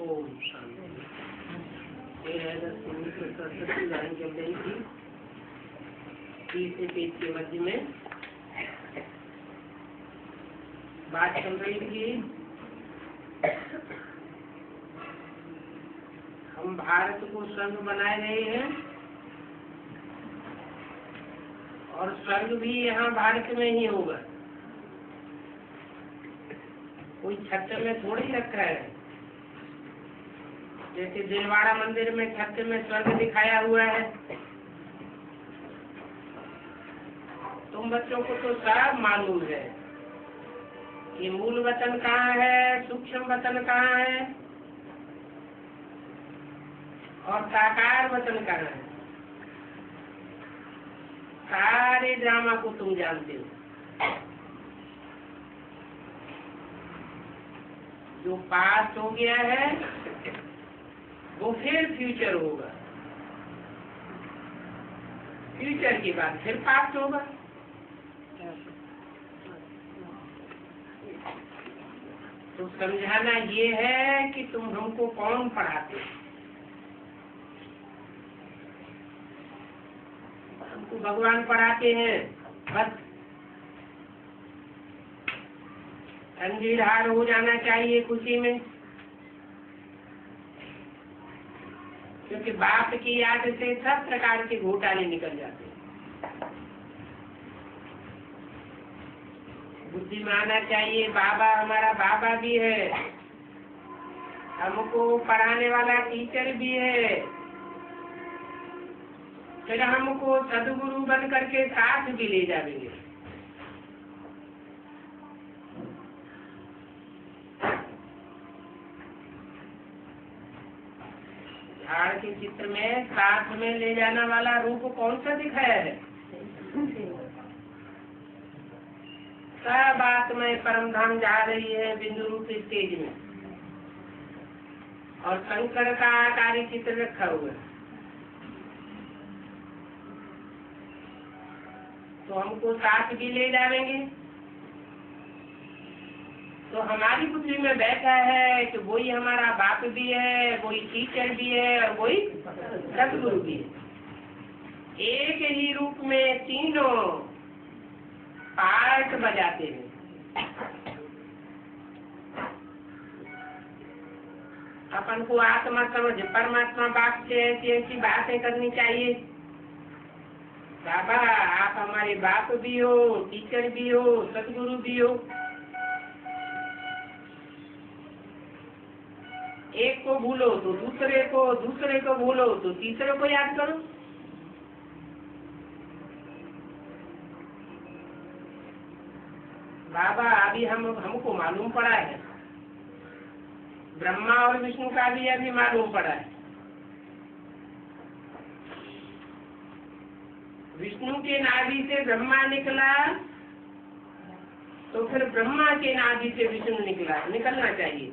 ओम शांति। ये है 10 लाइन चल रही थी, तीसरे पेज के मध्य में बात चल रही थी। हम भारत को स्वर्ग बनाए रहे हैं और स्वर्ग भी यहाँ भारत में ही होगा। कोई छत में थोड़ी रखा है। जैसे दिलवाड़ा मंदिर में छत में स्वर्ग दिखाया हुआ है। तुम बच्चों को तो सब मालूम है कि मूल वतन कहाँ है, सूक्ष्म वतन कहाँ है और साकार वतन कहाँ है। सारे ड्रामा को तुम जानते हो। जो पास्ट हो गया है वो फिर फ्यूचर होगा, फ्यूचर के बाद फिर पास्ट होगा। तो समझाना ये है कि तुम हमको कौन पढ़ाते हो। हमको भगवान पढ़ाते हैं बस। अंजीरहार हो जाना चाहिए खुशी में, क्योंकि बाप की याद से सब प्रकार के घोटाले निकल जाते हैं। बुद्धि में आना चाहिए बाबा हमारा बाबा भी है, हमको पढ़ाने वाला टीचर भी है, फिर हमको सदगुरु बन करके साथ भी ले जाएंगे। झाड़ के चित्र में साथ में ले जाने वाला रूप कौन सा दिखाया है? सब आत्माएं परम धाम जा रही है बिंदु रूप स्टेज में, और शंकर का आकारी चित्र रखा हुआ है। तो हमको साथ भी ले जाएंगे। तो हमारी बुद्धि में बैठा है कि वही हमारा बाप भी है, वही टीचर भी है और वही सदगुरु भी है। एक ही रूप में तीनों पार्ट बजाते हैं। अपन को आत्मा समझ परमात्मा बाप से ऐसी ऐसी बातें करनी चाहिए। बाबा आप हमारे बाप भी हो, टीचर भी हो, सदगुरु भी हो। एक को भूलो तो दूसरे को भूलो तो तीसरे को याद करो। बाबा अभी हमको मालूम पड़ा है, ब्रह्मा और विष्णु का भी अभी मालूम पड़ा है। विष्णु के नाभि से ब्रह्मा निकला तो फिर ब्रह्मा के नाभि से विष्णु निकलना चाहिए।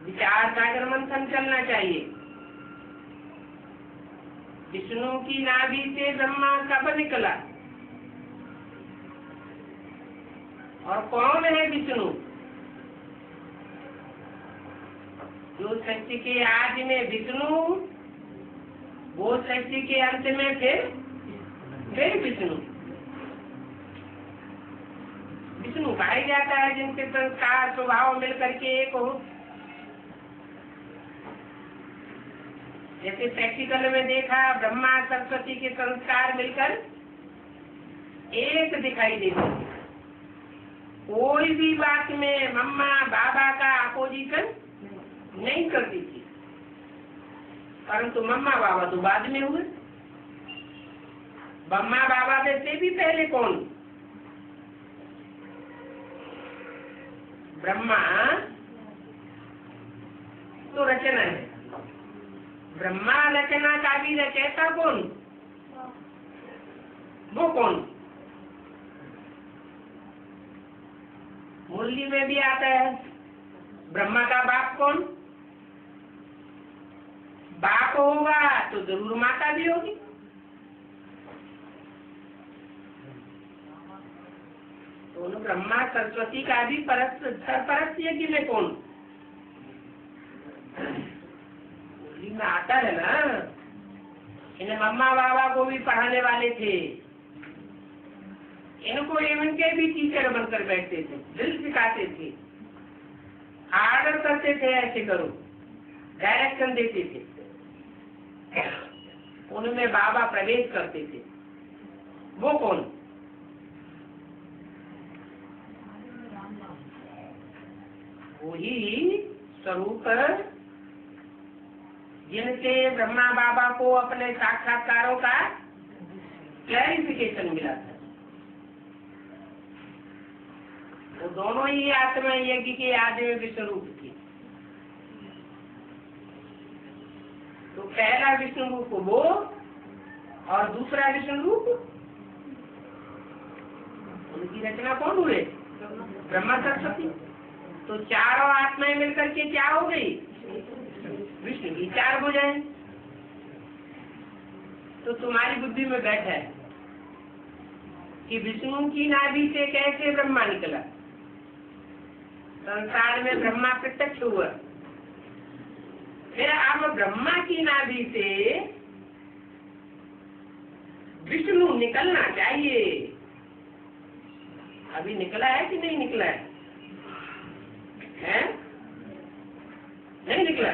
विचार सागर मंथन चलना चाहिए। विष्णु की नाभि से ब्रह्मा कब निकला और कौन है विष्णु? जो सृष्टि के आदि में विष्णु, वो सृष्टि के अंत में फिर विष्णु। विष्णु कहा जाता है जिनके संस्कार स्वभाव मिलकर के एक हो। जैसे प्रैक्टिकल में देखा, ब्रह्मा सरस्वती के संस्कार मिलकर एक दिखाई देते। कोई भी बात में मम्मा बाबा का अपोजिशन नहीं करती थी, परंतु मम्मा बाबा तो बाद में हुए। मम्मा बाबा से भी पहले कौन? ब्रह्मा तो रचना है। ब्रह्मा रचना का भी रचयिता कौन? वो कौन? मुरली में भी आता है। ब्रह्मा का बाप कौन? बाप होगा तो जरूर माता भी होगी। दोनों ब्रह्मा सरस्वती का भी परस्पर यज्ञ में कौन में आता है ना। इन्हें मम्मा बाबा को भी पढ़ाने वाले थे, इनको इनके भी टीचर बनकर बैठते थे, दिल सिखाते थे, आर्डर करते थे ऐसे करो, डायरेक्शन देते थे, उनमें बाबा प्रवेश करते थे। वो कौन? वही स्वरूप जिनसे ब्रह्मा बाबा को अपने साक्षात्कारों का क्लैरिफिकेशन मिला था। वो दोनों ही आत्मा यज्ञ के आदि में विष्णु रूप थी। तो पहला विष्णु रूप वो और दूसरा विष्णु रूप, उनकी रचना कौन हुए? ब्रह्मा सरस्वती। तो चारों आत्माएं मिलकर के क्या हो गई? विष्णु की चार भुजाएं। तो तुम्हारी बुद्धि में बैठा है कि विष्णु की नाभि से कैसे ब्रह्मा निकला, संसार में ब्रह्मा प्रत्यक्ष हुआ। फिर अब ब्रह्मा की नाभि से विष्णु निकलना चाहिए, अभी निकला है कि नहीं निकला है? नहीं निकला।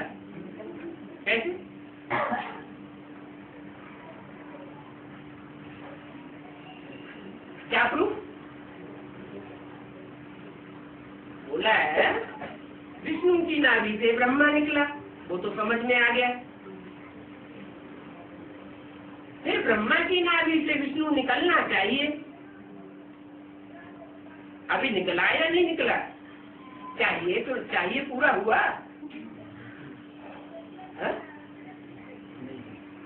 कैसे? क्या प्रूफ? बोला है विष्णु की नाभि से ब्रह्मा निकला, वो तो समझ में आ गया। फिर ब्रह्मा की नाभि से विष्णु निकलना चाहिए, अभी निकला या नहीं निकला? चाहिए तो चाहिए पूरा हुआ?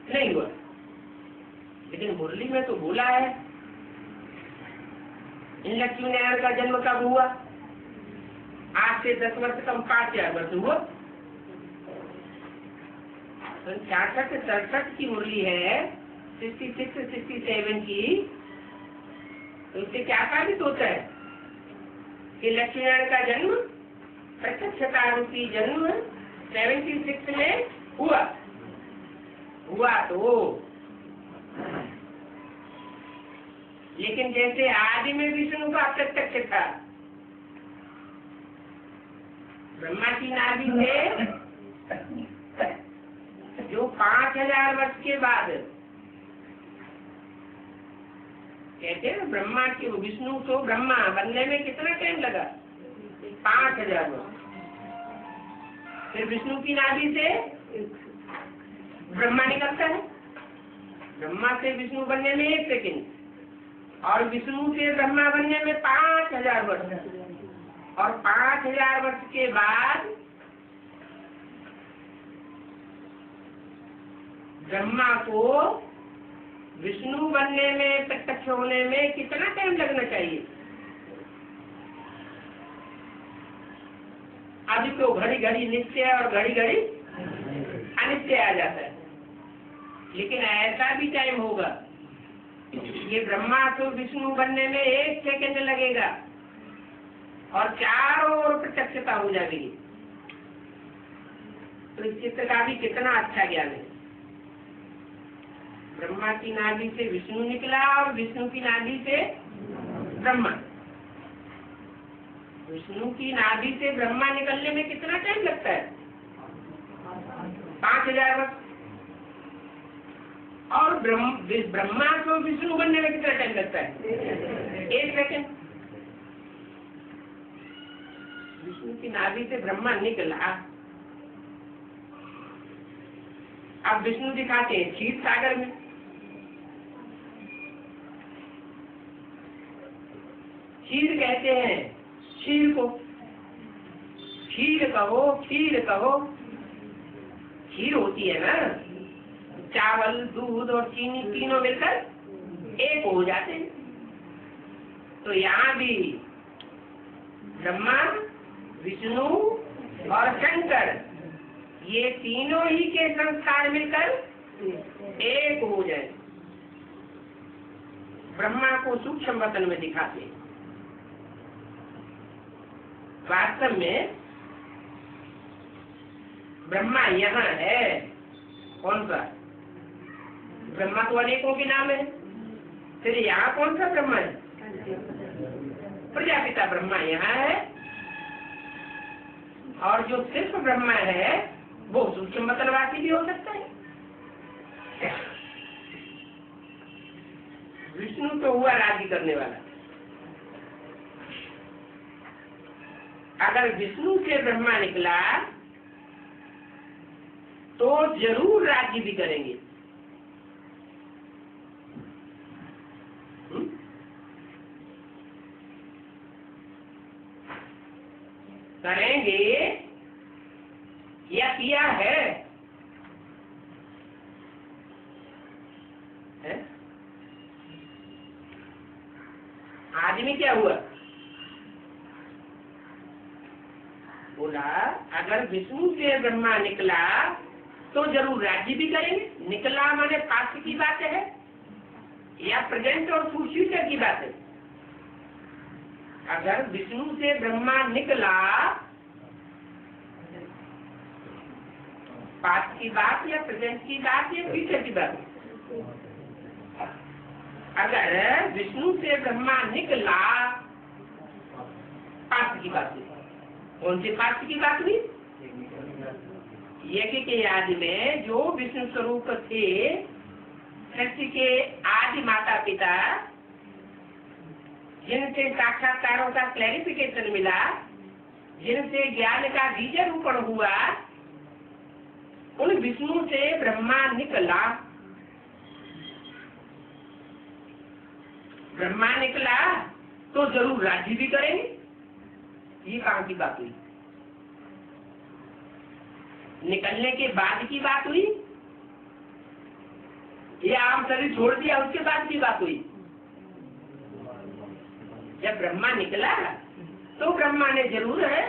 नहीं हुआ। लेकिन मुरली में तो बोला है इन लक्ष्मी नारायण का जन्म कब हुआ? आज से 10 वर्ष कम 5,000 वर्ष हुआ। 66-67 की मुरली है, 66-67 की। तो इससे क्या साबित होता है कि लक्ष्मी नारायण का जन्म प्रत्यक्षता रूपी जन्म 76 में हुआ तो। लेकिन जैसे आदि में विष्णु का प्रत्यक्ष था, ब्रह्मा की नाभि से जो 5,000 वर्ष के बाद कहते हैं ब्रह्मा की, विष्णु तो ब्रह्मा बनने में कितना टाइम लगा? 5,000 वर्ष। फिर विष्णु की नाभि से ब्रह्मा निकलता है, ब्रह्मा से विष्णु बनने में 1 सेकंड, और विष्णु से ब्रह्मा बनने में 5,000 वर्ष, और 5,000 वर्ष के बाद ब्रह्मा को विष्णु बनने में, प्रत्यक्ष होने में कितना टाइम लगना चाहिए? अभी तो घड़ी घड़ी नित्य और घड़ी घड़ी अनित्य आ जाता है। लेकिन ऐसा भी टाइम होगा ये ब्रह्मा तो विष्णु बनने में 1 सेकंड लगेगा और चारों ओर प्रत्यक्षता हो जाएगी। तो इस चित्र का भी कितना अच्छा ज्ञान है। ब्रह्मा की नाभि से विष्णु निकला और विष्णु की नाभि से ब्रह्मा। विष्णु की नाभि से ब्रह्मा निकलने में कितना टाइम लगता है? 5,000 वर्ष। और ब्रह्मा को विष्णु बनने में कितना टाइम लगता है? 1 सेकंड। विष्णु की नाभि से ब्रह्मा निकला, अब विष्णु दिखाते हैं क्षीर सागर में। क्षीर कहते हैं क्षीर को, खीर कहो, खीर कहो। खीर होती है ना, चावल, दूध और चीनी तीनों मिलकर एक हो जाते हैं। तो यहाँ भी ब्रह्मा, विष्णु और शंकर, ये तीनों ही के संस्कार मिलकर एक हो जाए। ब्रह्मा को सूक्ष्म वतन में दिखाते हैं, वास्तव में ब्रह्मा यहाँ है। कौन सा ब्रह्मा? तो अनेकों के नाम है, फिर यहाँ कौन सा ब्रह्मा है? प्रजापिता ब्रह्मा यहाँ है, और जो सिर्फ ब्रह्मा है वो सूक्ष्म मतलवासी भी हो सकता है। विष्णु तो हुआ राज्य करने वाला। अगर विष्णु से ब्रह्मा निकला तो जरूर राज्य भी करेंगे। करेंगे या किया है? आदमी क्या हुआ? बोला अगर विष्णु से ब्रह्मा निकला तो जरूर राज्य भी करेंगे। निकला माने पास्ट की बात है या प्रेजेंट और फ्यूचर की बात है? अगर विष्णु से ब्रह्मा निकला, पास्ट की बात या प्रेजेंट की बात या फ्यूचर की बात? अगर विष्णु से ब्रह्मा निकला, पास्ट की बात हुई। कौन सी पास्ट की बात हुई? यज्ञ के आदि में जो विष्णु स्वरूप थे, सृष्टि के आदि माता पिता, जिनसे साक्षात्कारों का क्लैरिफिकेशन मिला, जिनसे ज्ञान का बीजारोपण हुआ, उन विष्णु से ब्रह्मा निकला। ब्रह्मा निकला तो जरूर राज्य भी करेंगे। ये कहाँ की बात हुई? निकलने के बाद की बात हुई या आम शरीर छोड़ दिया उसके बाद की बात हुई? जब ब्रह्मा निकला तो ब्रह्मा ने जरूर है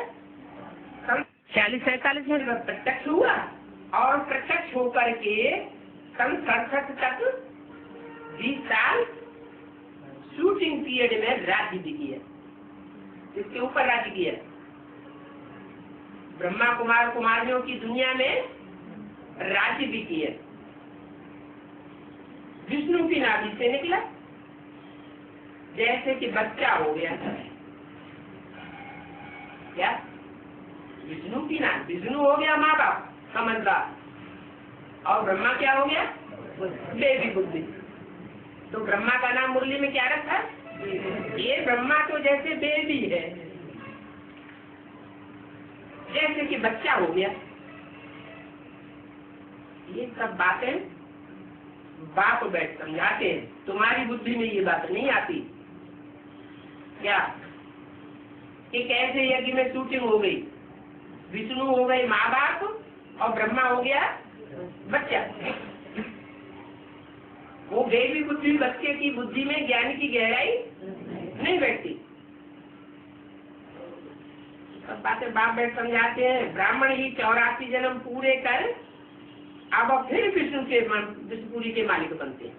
40-47 में प्रत्यक्ष हुआ, और प्रत्यक्ष होकर के सन 67 तक 20 साल शूटिंग पीरियड में राज्य भी किया। इसके ऊपर राज्य किया। ब्रह्मा कुमार कुमारियों की दुनिया में राज्य भी किया। विष्णु की नाभि से निकला, जैसे कि बच्चा हो गया। क्या? विष्णु की नाभि, विष्णु हो गया माँ बाप समझदार, और ब्रह्मा क्या हो गया? बेबी बुद्धि। तो ब्रह्मा का नाम मुरली में क्या रखा? ये ब्रह्मा तो जैसे बेबी है, जैसे कि बच्चा हो गया। ये सब बातें बाप बैठ समझाते हैं, तुम्हारी बुद्धि में ये बात नहीं आती क्या? कि कैसे यज्ञ में शूटिंग हो गई, विष्णु हो गए माँ बाप और ब्रह्मा हो गया बच्चा। वो बेबी बुद्धि, बच्चे की बुद्धि में ज्ञान की गहराई नहीं बैठती। सब बातें बाप बैठ समझाते हैं। ब्राह्मण ही 84 जन्म पूरे कर अब फिर विष्णुपुरी के मालिक बनते हैं।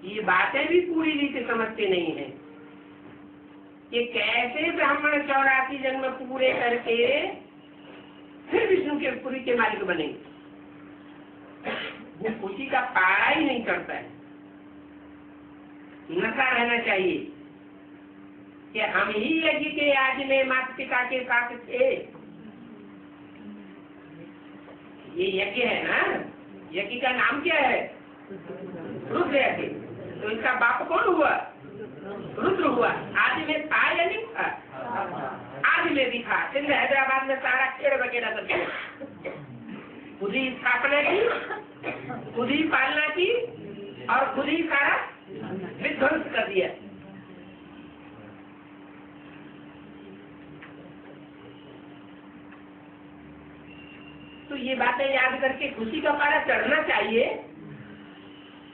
ये बातें भी पूरी रीति समझते नहीं है कि कैसे ब्राह्मण 84 जन्म पूरे करके फिर विष्णु के पुरी के मालिक बनेंगे। वो खुशी का पारा ही नहीं करता है। नशा रहना चाहिए कि हम ही यज्ञ के आज में माता पिता के साथ थे। ये यज्ञ है ना, यज्ञ का नाम क्या है? रुद्र यज्ञ। तो इसका बाप कौन हुआ? रुद्र हुआ। आदि में था या नहीं था? आदि में भी था। सिंध हैदराबाद में सारा खेड़ वगैरह सब खुद ही स्थापना की, खुद ही पालना की, और खुद ही सारा विध्वंस कर दिया। तो ये बातें याद करके खुशी का पारा चढ़ना चाहिए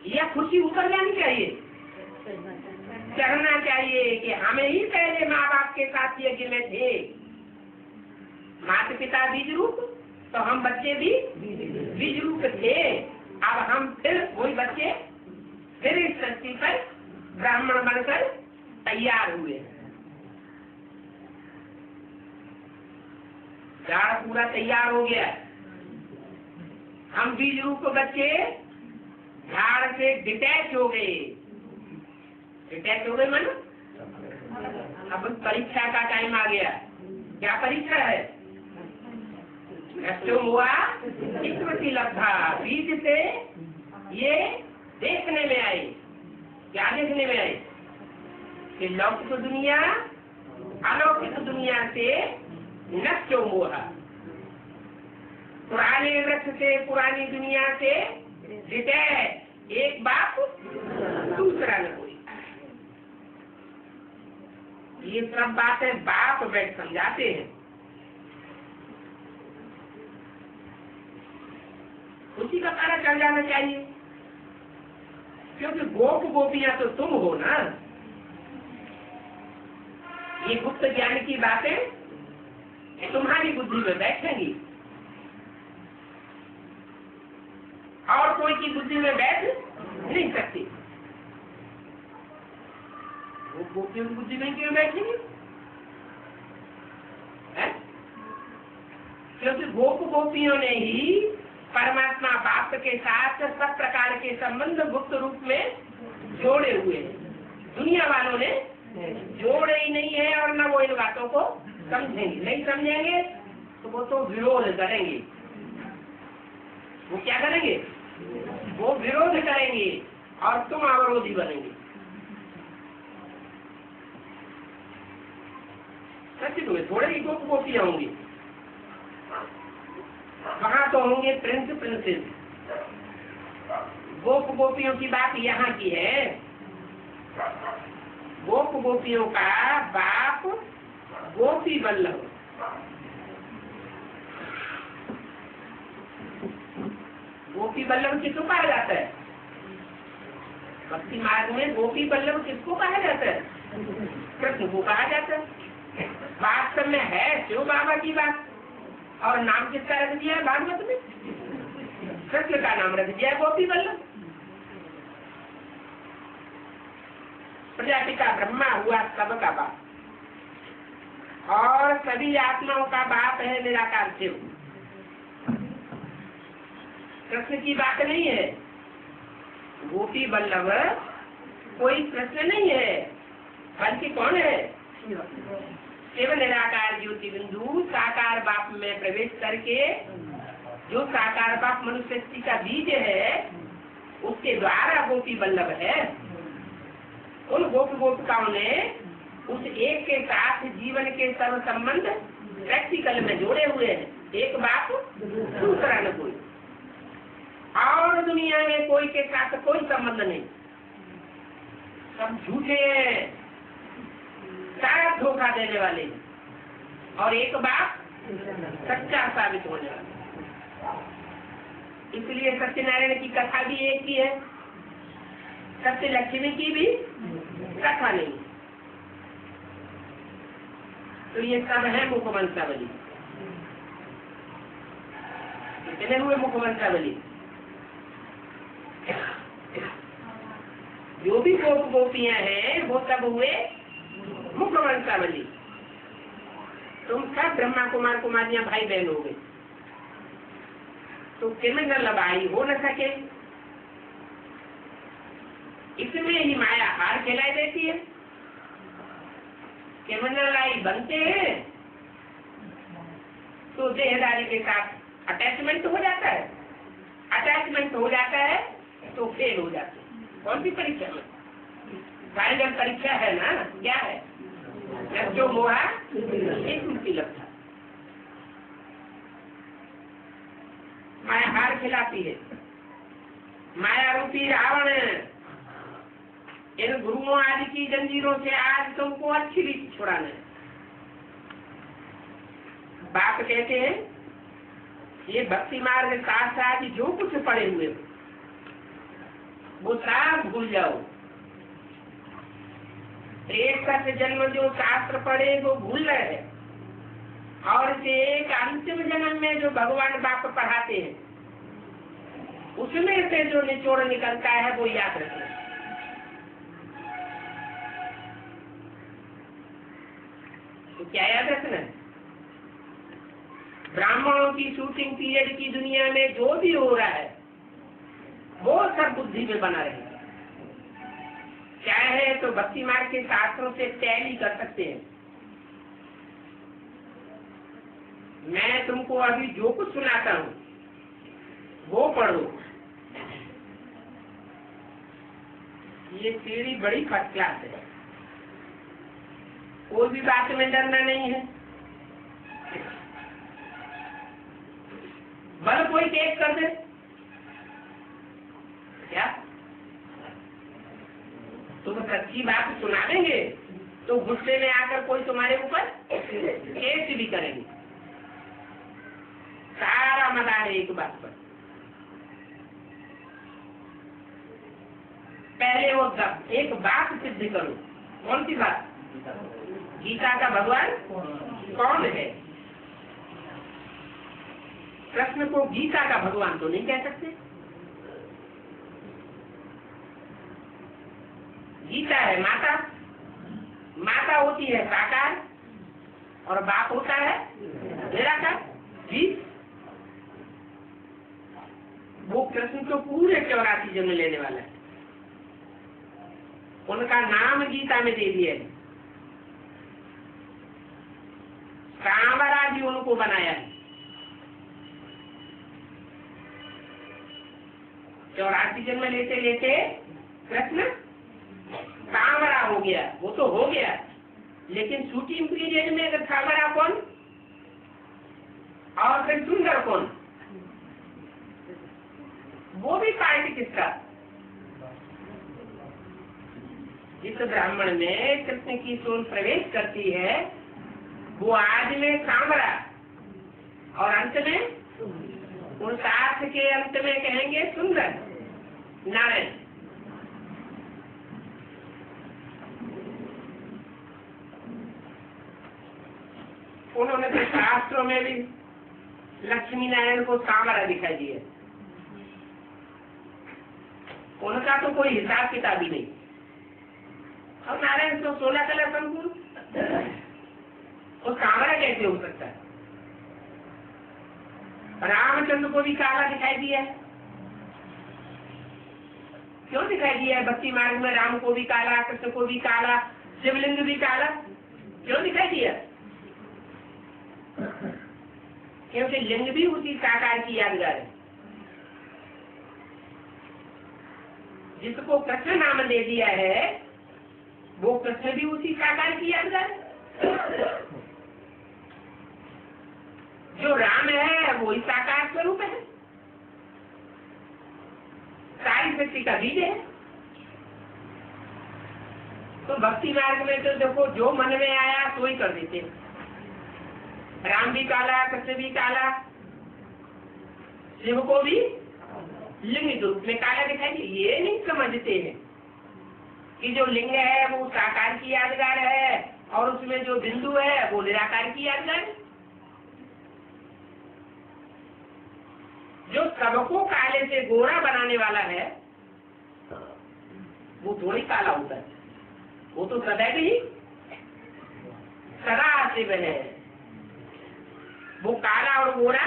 या खुशी ऊपर जानी चाहिए? चढ़ना चाहिए कि हमें ही पहले माँ बाप के साथ यज्ञ में थे। माता पिता बीज रूप, तो हम बच्चे भी बीज रूप थे। अब हम फिर वही बच्चे फिर इस धरती पर ब्राह्मण बनकर तैयार हुए, झाड़ पूरा तैयार हो गया। हम बीज रूप बच्चे झाड़ से डिटैच हो गए। डिटैच हो गए मन अब परीक्षा का टाइम आ गया। क्या परीक्षा है? नष्टो हुआ स्मृति लब्धा। बीज से ये देखने में आए। क्या देखने में आए? कि लौकिक दुनिया अलौकिक दुनिया से नष्टो मोह। पुराने वृक्ष से, पुरानी दुनिया से डिटैच, एक बाप दूसरा न कोई। ये सब बातें बाप बैठ समझाते हैं। उसी का कारण चल जाना चाहिए, क्योंकि गोप गोपियां तो तुम हो ना। ये गुप्त ज्ञान की बातें तुम्हारी बुद्धि में बैठेंगी और कोई की बुद्धि में बैठ नहीं सकती। वो गोपियों की बुद्धि में क्यों बैठेंगी? क्योंकि गोप गोपियों ने ही परमात्मा बाप के साथ सब प्रकार के संबंध गुप्त रूप में जोड़े हुए हैं। दुनिया वालों ने जोड़े ही नहीं है और न वो इन बातों को समझेंगे। नहीं समझेंगे तो वो तो विरोध करेंगे। वो क्या करेंगे? वो विरोध करेंगे और तुम अवरोधी बनेंगे। सच तुम्हें थोड़े ही गोप गोपियां होंगी, वहां तो होंगे प्रिंस प्रिंसेस। गोप गोपियों की बात यहाँ की है। गोप गोपियों का बाप गोपी वल्लभ। गोपी वल्लभ किसको कहा जाता है? भक्ति मार्ग में गोपी वल्लभ किसको कहा जाता है? कृष्ण को कहा जाता है। वास्तव में है शिव बाबा की बात। और नाम किसका रख दिया भागवत में? कृष्ण का नाम रख दिया गोपी वल्लभ। प्रजापिता ब्रह्मा हुआ सबका बाप और सभी आत्माओं का बाप है निराकार शिव। कृष्ण की बात नहीं है। गोपी वल्लभ कोई कृष्ण नहीं है, बल्कि कौन है? शिव निराकार ज्योति बिंदु साकार बाप में प्रवेश करके जो साकार बाप मनुष्य का बीज है, उसके द्वारा गोपी वल्लभ है। उन गोप गोपिकाओं ने उस एक के साथ जीवन के सर्व संबंध प्रैक्टिकल में जोड़े हुए हैं। एक बाप दूसरा न कोई। और दुनिया में कोई के साथ कोई संबंध नहीं। सब झूठे हैं, सारा धोखा देने वाले, और एक बाप सच्चा साबित होने वाला। इसलिए सत्यनारायण की कथा भी एक ही है, सत्य लक्ष्मी की भी कथा नहीं। तो ये सब है मुखवंशावली। कितने हुए मुखवंशावली? जो भी गोप गोपियां हैं वो सब हुए मुखवंशावली। तुम सब ब्रह्मा कुमार कुमारियां भाई बहन हो गए, तो क्रिमिनल भाई हो न सके। इसमें ही माया हार खिलाई देती है। क्रिमिनल आई बनते हैं तो देहदारी के साथ अटैचमेंट हो जाता है। अटैचमेंट हो जाता है तो फेल हो जाते हैं। कौन सी परीक्षा में? फाइनल परीक्षा है ना। क्या है? जो हुआ एक मुक्ति लगता। माया हार खिलाती है। माया रूपी रावण इन गुरुओं आदि की जंजीरों से आज तुमको अच्छी रीति छुड़ाना है। बाप कहते हैं ये भक्ति मार्ग साथ साथ जो कुछ पड़े हुए वो सब भूल जाओ। एक से जन्म जो शास्त्र पढ़े वो भूल रहे हैं, और एक अंतिम जन्म में जो भगवान बाप पढ़ाते हैं उसमें से जो निचोड़ निकलता है वो याद रखें। तो क्या याद रखना है? ब्राह्मणों की शूटिंग पीरियड की दुनिया में जो भी हो रहा है वो सब बुद्धि में बना रहेगा। चाहे तो भक्ति मार्ग के शास्त्रों से टैली कर सकते हैं। मैं तुमको अभी जो कुछ सुनाता हूँ वो पढ़ो। ये सीढ़ी बड़ी फर्स्ट क्लास है, कोई भी बात में डरना नहीं है। बल कोई केस कर दे क्या तुम सच्ची बात सुना देंगे तो गुस्से में आकर कोई तुम्हारे ऊपर केस भी करेंगे। सारा मदार है एक बात पर। पहले वो एक बात सिद्ध करो। कौन सी बात? गीता का भगवान कौन है? कृष्ण को गीता का भगवान तो नहीं कह सकते। गीता है माता, माता होती है साकार और बाप होता है निराकार। जी, वो कृष्ण को पूरे 84 जन्म लेने वाला है। उनका नाम गीता में दे दिया है। सांवरा भी उनको बनाया है। 84 जन्म लेते लेते कृष्ण सांवरा हो गया। वो तो हो गया, लेकिन शूटिंग पीरियड में अगर सांवरा कौन और फिर सुंदर कौन, वो भी पार्टी किसका? जिस ब्राह्मण में कृष्ण की सोल प्रवेश करती है वो आज में सांवरा और अंत में उन साथ के अंत में कहेंगे सुंदर नारायण। उन्होंने तो शास्त्रों में भी लक्ष्मी नारायण को सांवरा दिखाई दिया। उनका तो कोई हिसाब किताब ही नहीं। और नारायण तो 16 कलर संपूर्ण, वो सांवरा कैसे हो सकता है? रामचंद्र को भी काला दिखाई दिया है। क्यों दिखाई दिया है? भक्ति मार्ग में राम को भी काला, कृष्ण को भी काला, शिवलिंग भी काला। क्यों दिखाई दिया? क्योंकि लिंग भी उसी साकार की यादगार है। जिसको कृष्ण नाम दे दिया है वो कृष्ण भी उसी साकार की यादगार है। जो राम है वो ही साकार स्वरूप है, सारी शक्ति का बीज है। तो भक्ति मार्ग में तो देखो जो मन में आया तो ही कर देते हैं। राम भी काला, कृष्ण भी काला, शिव को भी लिंग रूप में काला दिखाई दे। ये नहीं समझते हैं कि जो लिंग है वो साकार की यादगार है और उसमें जो बिंदु है वो निराकार की यादगार है। जो सबको काले से गोरा बनाने वाला है वो थोड़ी काला होता है, वो तो सदैव ही सदा शिव है। वो काला और गोरा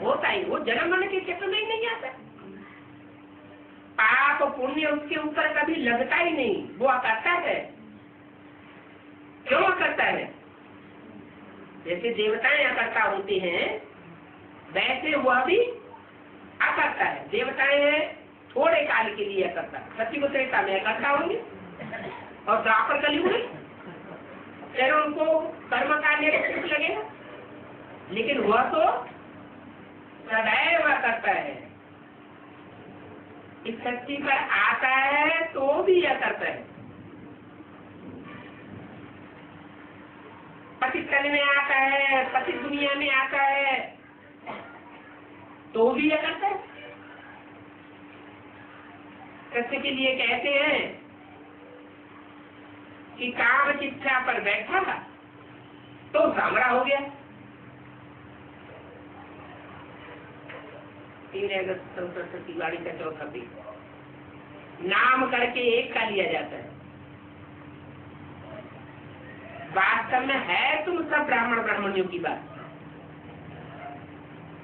होता ही, वो जन्म मरण के चक्कर में ही नहीं आता। पाप पुण्य उसके ऊपर कभी लगता ही नहीं, वो करता है। क्यों करता है? जैसे देवताएं अकर्ता होती हैं वैसे वह भी अकर्ता है। देवताएं थोड़े काल के लिए अकर्ता, सत्युग त्रेता में अकर्ता होंगे और द्वापर कलयुग में फिर उनको कर्म कार्य लगेगा, लेकिन वह तो सदैव करता है। इस शक्ति पर आता है तो भी यह करता है। पतित तन में आता है, पतित दुनिया में आता है तो भी यह करता है। कृष्ण के लिए कहते हैं कि काम शिक्षा पर बैठा तो सांवरा हो गया। 3 अगस्त 67 की गाड़ी का चौथा पेज। नाम करके एक का लिया जाता है, वास्तव में है तुम सब ब्राह्मण ब्राह्मणियों की बात।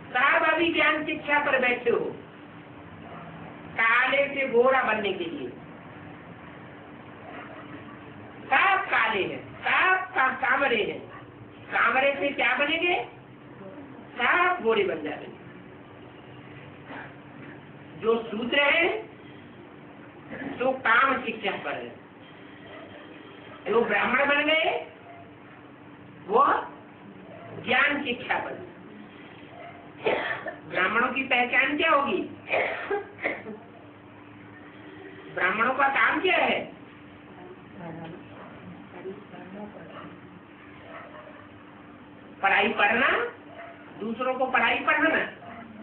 सब अभी ज्ञान शिक्षा पर बैठे हो काले से गोरा बनने के लिए। सब काले हैं, सब कामरे हैं। कामरे से क्या बनेंगे? सब गोरे बन जाएंगे। जो शूद्र है तो काम शिक्षा पर है, जो ब्राह्मण बन गए वो ज्ञान शिक्षा पर। ब्राह्मणों की पहचान क्या होगी? ब्राह्मणों का काम क्या है? पढ़ाई पढ़ना, दूसरों को पढ़ाई पढ़ाना,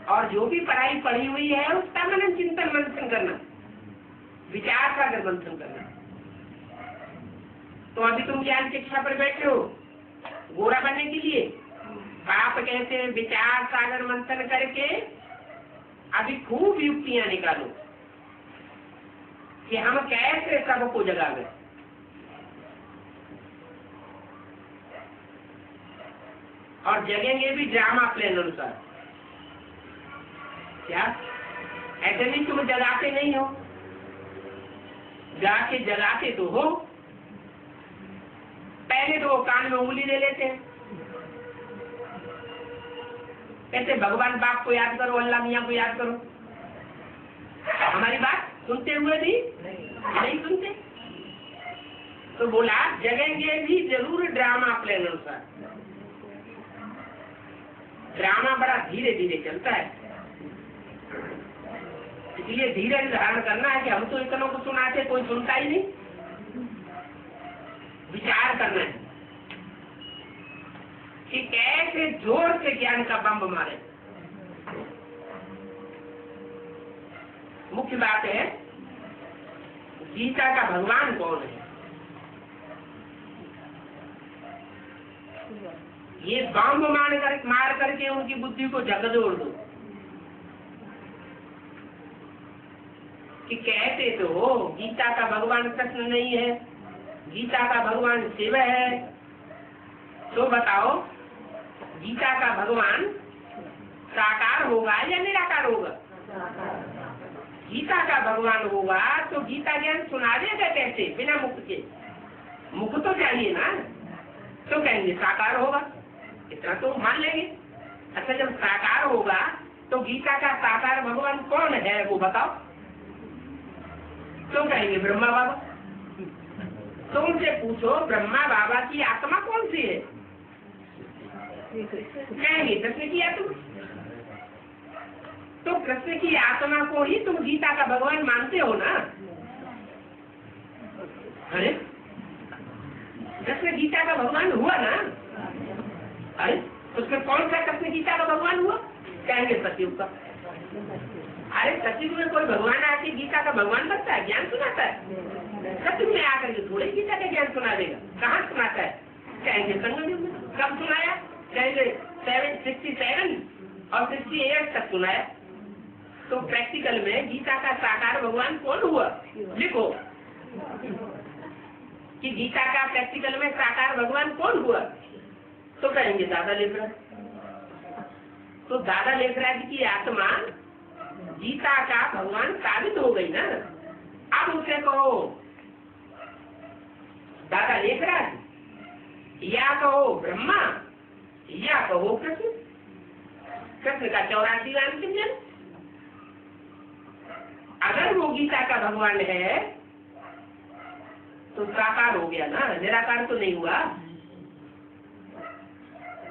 और जो भी पढ़ाई पढ़ी हुई है उसका मनन चिंतन मंथन करना, विचार सागर मंथन करना। तो अभी तुम ज्ञान शिक्षा पर बैठे हो गोरा बनने के लिए। आप कहते हैं विचार सागर मंथन करके अभी खूब युक्तियां निकालो कि हम कैसे सबको जगावे। और जगेंगे भी ड्रामा प्लान अनुसार। क्या ऐसे नहीं तुम जगाते नहीं हो? जाके जगाते तो हो। पहले तो वो कान में उंगली ले लेते हैं, कहते भगवान बाप को याद करो, अल्लाह मियाँ को याद करो। हमारी बात सुनते हुए भी नहीं सुनते। तो बोला जगेंगे भी जरूर ड्रामा प्लान अनुसार। ड्रामा बड़ा धीरे धीरे चलता है, इसलिए धीरे धारण करना है कि हम तो इतनों को सुनाते कोई सुनता ही नहीं। विचार करना है कि कैसे जोर से ज्ञान का बम मारे। मुख्य बात है गीता का भगवान कौन है। ये बम मार करके उनकी बुद्धि को झकझोर दो कि कहते तो हो गीता का भगवान कृष्ण नहीं है, गीता का भगवान शिव है। तो बताओ गीता का भगवान साकार होगा या निराकार होगा? गीता का भगवान होगा तो गीता ज्ञान सुना देगा कैसे बिना मुख के? मुख तो चाहिए ना। तो कहेंगे साकार होगा, इतना तो मान लेंगे। अच्छा जब साकार होगा तो गीता का साकार भगवान कौन है वो बताओ। तो कहेंगे ब्रह्मा बाबा। तो उनसे पूछो ब्रह्मा बाबा की आत्मा कौन सी है? कहेंगे कृष्ण की आत्मा। तो कृष्ण की आत्मा को ही तुम गीता का भगवान मानते हो ना? अरे कृष्ण गीता का भगवान हुआ ना? अरे उसमें कौन सा कृष्ण गीता का भगवान हुआ? कहेंगे सतयुग का। अरे सतयुग में कोई भगवान आके गीता का भगवान बनता है, ज्ञान सुनाता है? सतयुग में आकर के थोड़े गीता का ज्ञान सुना देगा। कहाँ सुनाता है? कहेंगे संगम युग में। कब सुनाया? कहेंगे 767 और 68 तक सुनाया। तो प्रैक्टिकल में गीता का साकार भगवान कौन हुआ? लिखो कि गीता का प्रैक्टिकल में साकार भगवान कौन हुआ? तो कहेंगे दादा लेखराज। तो दादा लेखराज की आत्मा गीता का भगवान साबित हो गई ना। अब उसे कहो दादा लेखराज या कहो ब्रह्मा या कहो कृष्ण। कृष्ण का 84वां चिन्ह। अगर वो गीता का भगवान है तो साकार हो गया ना, निराकार तो नहीं हुआ।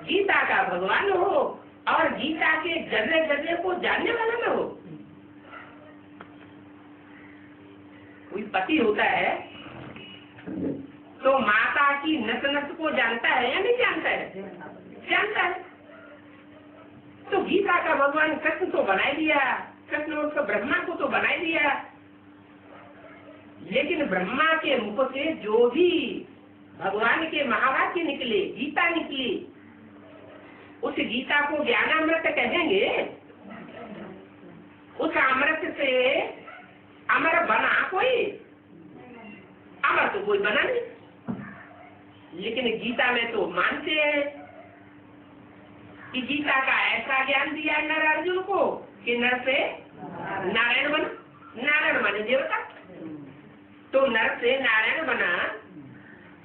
गीता का भगवान हो और गीता के जर्रे जर्रे को जानने वाला ना हो। कोई पति होता है तो माता की नस नस को जानता है या नहीं जानता है? जानता है। तो गीता का भगवान कृष्ण तो बना दिया, कृष्ण उसको ब्रह्मा को तो बना दिया। लेकिन ब्रह्मा के मुख से जो भी भगवान के महावाक्य निकले, गीता निकली, उस गीता को ज्ञानामृत कहेंगे। उस अमृत से अमर बना कोई? अमर तो कोई बना नहीं। लेकिन गीता में तो मानते हैं कि गीता का ऐसा ज्ञान दिया नर अर्जुन को कि नर से नारायण बना, नारायण बने देवता। तो नर से नारायण बना,